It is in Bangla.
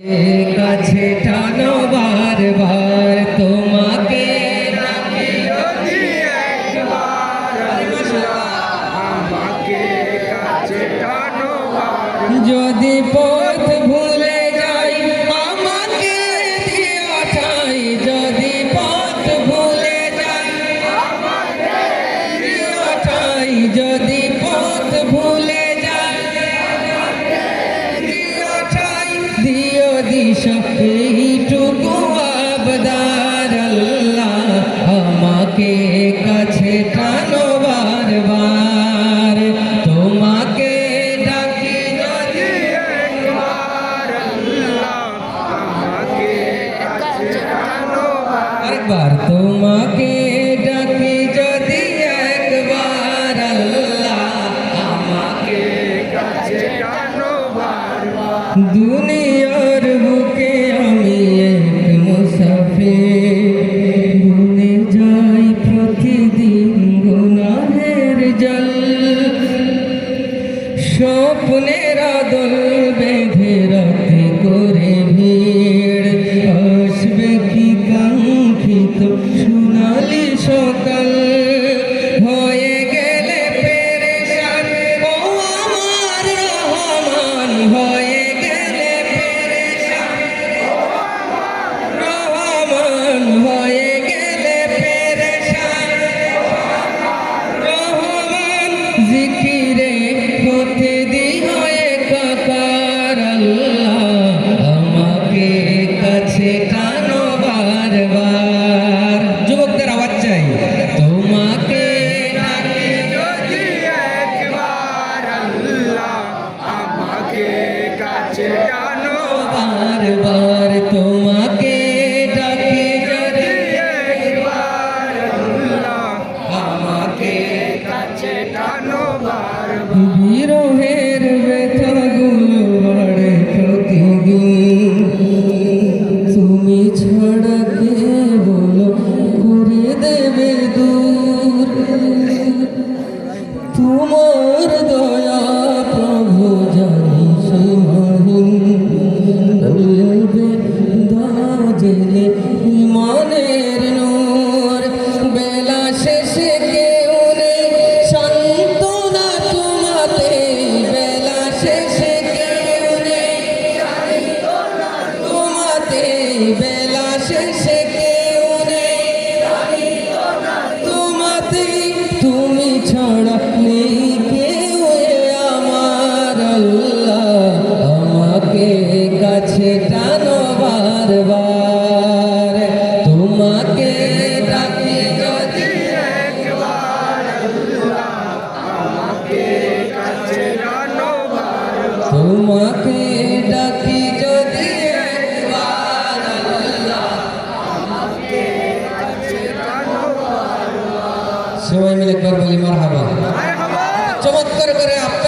কাছে টানো বারবার তোমাকে যদি পথ ভুলে যাই আমাকে দিও ঠাই, যদি পথ ভুলে যাই আমাকে দিও ঠাই, যদি পথ ভুলে যাই আমাকে দিও ঠাই, দিও দিশা এইটুকু আবদার আল্লাহ আমাকে কাছে টানো বারবার তোমাকে ডাকি যদি একবার আল্লাহ আমাকে কাছে টানো আরেকবার তোমাকে ডাকি যদি একবার আল্লাহ আমাকে কাছে টানো বারবার দুনিয়ার বুকে আমি এক মুসাফির ভুলে যাই প্রতিদিন গুনাহের জল স্বপ্নের আদল বেঁধে রাতে করে ভিড় আসবে কি কাঙ্ক্ষিত সোনালি সকাল হয়ে গেলে পেরেশান ও আমার রহমান হয়ে গেলে পেরেশান ও আমার রহমান হয়ে গেলে পেরেশান রহমান জিকিরে হতে দিও একাকার আল্লাহ আমাকে কাছে টানো বারবার যুবকদের আওয়াজ চাই তোমাকে ডাকি যদি একবার আল্লাহ আমাকে কাছে টানো বারবার তোমাকে ডাকি যদি একবার আল্লাহ আমাকে কাছে টানো বারবার বিরহের ব্যথাগুলো বাড়ে প্রতিদিন তুমি ছাড়া কে বলো করে দেবে দূর তোমার দয়া প্রভু জানি সীমাহীন বলবে দাও জেলে ইমানের নূর বেলা শেষে কেউ নেই সান্ত্বনা তোমাতে বেলা শেষে কেউ নেই সান্ত্বনা তোমাতে বেলা শেষে কেউ নেই সান্ত্বনা তোমাতে তুমি ছাড়া নেই কেউ আমার আল্লাহ আমাকে কাছে টানো বারবার তোমাকে ডাকি যদি একবার আল্লাহ আমাকে কাছে টানো বারবার তোমাকে ডাকি যদি একবার আল্লাহ আমাকে কাছে টানো বারবার সবাই মিলে একবার বলি মারহাবা চমৎকার করে আপনার